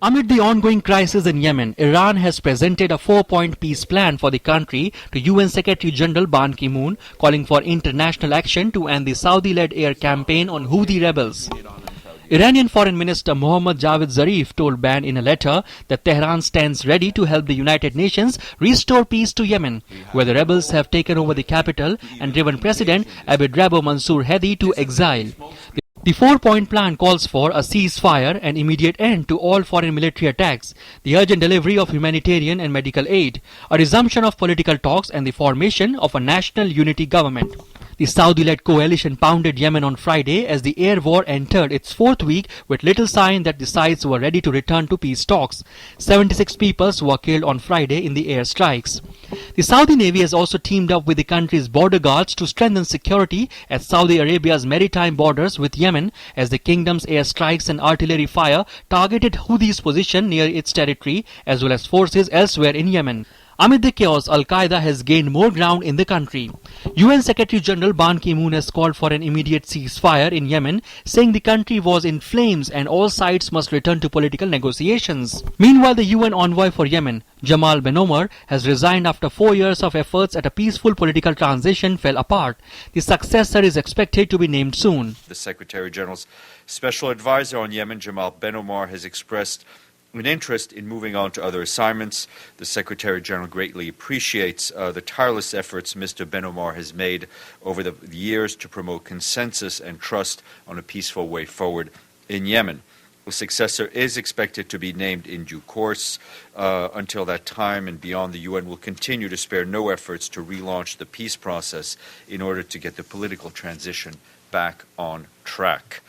Amid the ongoing crisis in Yemen, Iran has presented a 4-point peace plan for the country to UN Secretary General Ban Ki-moon, calling for international action to end the Saudi-led air campaign on Houthi rebels. Iranian Foreign Minister Mohammad Javad Zarif told Ban in a letter that Tehran stands ready to help the United Nations restore peace to Yemen, where the rebels have taken over the capital and driven President Abd Rabbo Mansour Hadi to exile. The 4-point plan calls for a ceasefire and immediate end to all foreign military attacks, the urgent delivery of humanitarian and medical aid, a resumption of political talks and the formation of a national unity government. The Saudi-led coalition pounded Yemen on Friday as the air war entered its 4th week with little sign that the sides were ready to return to peace talks. 76 people were killed on Friday in the air strikes. The Saudi Navy has also teamed up with the country's border guards to strengthen security at Saudi Arabia's maritime borders with Yemen as the kingdom's air strikes and artillery fire targeted Houthis' position near its territory as well as forces elsewhere in Yemen. Amid the chaos, Al-Qaeda has gained more ground in the country. UN Secretary General Ban Ki-moon has called for an immediate ceasefire in Yemen, saying the country was in flames and all sides must return to political negotiations. Meanwhile, the UN envoy for Yemen, Jamal Ben Omar, has resigned after 4 years of efforts at a peaceful political transition fell apart. The successor is expected to be named soon. The Secretary General's special advisor on Yemen, Jamal Ben Omar, has expressed an interest in moving on to other assignments. The Secretary General greatly appreciates the tireless efforts Mr. Ben Omar has made over the years to promote consensus and trust on a peaceful way forward in Yemen. The successor is expected to be named in due course. Until that time and beyond, the UN will continue to spare no efforts to relaunch the peace process in order to get the political transition back on track.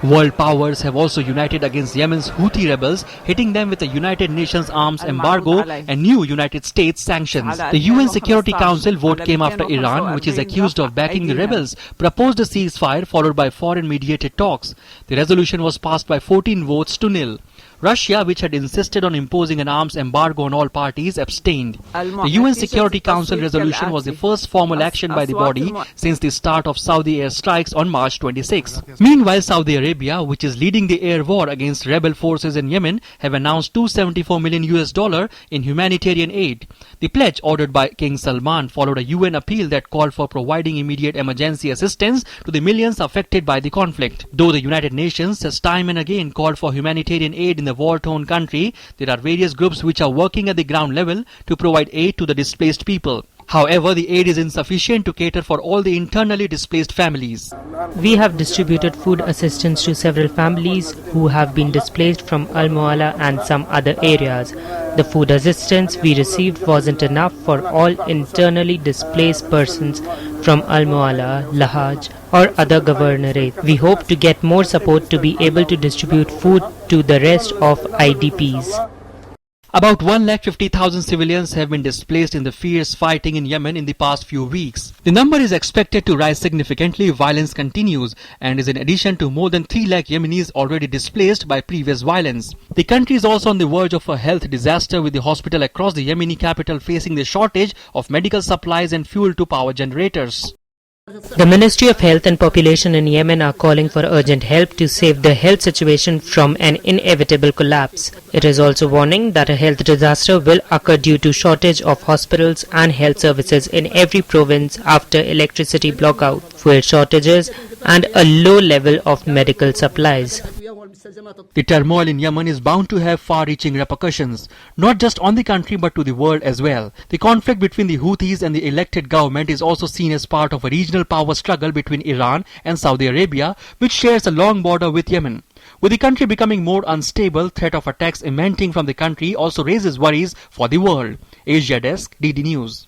World powers have also united against Yemen's Houthi rebels, hitting them with a United Nations arms embargo and new United States sanctions. The UN Security Council vote came after Iran, which is accused of backing the rebels, proposed a ceasefire followed by foreign mediated talks. The resolution was passed by 14 votes to nil. Russia, which had insisted on imposing an arms embargo on all parties, abstained. The UN Security Council resolution was the first formal action by the body since the start of Saudi air strikes on March 26. Meanwhile, Saudi Arabia, which is leading the air war against rebel forces in Yemen, have announced $274 million in humanitarian aid. The pledge, ordered by King Salman, followed a UN appeal that called for providing immediate emergency assistance to the millions affected by the conflict. Though the United Nations has time and again called for humanitarian aid in the war-torn country, there are various groups which are working at the ground level to provide aid to the displaced people. However, the aid is insufficient to cater for all the internally displaced families. We have distributed food assistance to several families who have been displaced from Al-Mu'alla and some other areas. The food assistance we received wasn't enough for all internally displaced persons from Al-Mu'alla, Lahaj or other governorates. We hope to get more support to be able to distribute food to the rest of IDPs. About 150,000 civilians have been displaced in the fierce fighting in Yemen in the past few weeks. The number is expected to rise significantly if violence continues and is in addition to more than 3 lakh Yemenis already displaced by previous violence. The country is also on the verge of a health disaster, with the hospital across the Yemeni capital facing the shortage of medical supplies and fuel to power generators. The Ministry of Health and Population in Yemen are calling for urgent help to save the health situation from an inevitable collapse. It is also warning that a health disaster will occur due to shortage of hospitals and health services in every province after electricity blackout, fuel shortages and a low level of medical supplies. The turmoil in Yemen is bound to have far-reaching repercussions, not just on the country but to the world as well. The conflict between the Houthis and the elected government is also seen as part of a regional power struggle between Iran and Saudi Arabia, which shares a long border with Yemen. With the country becoming more unstable, threat of attacks emanating from the country also raises worries for the world. Asia Desk, DD News.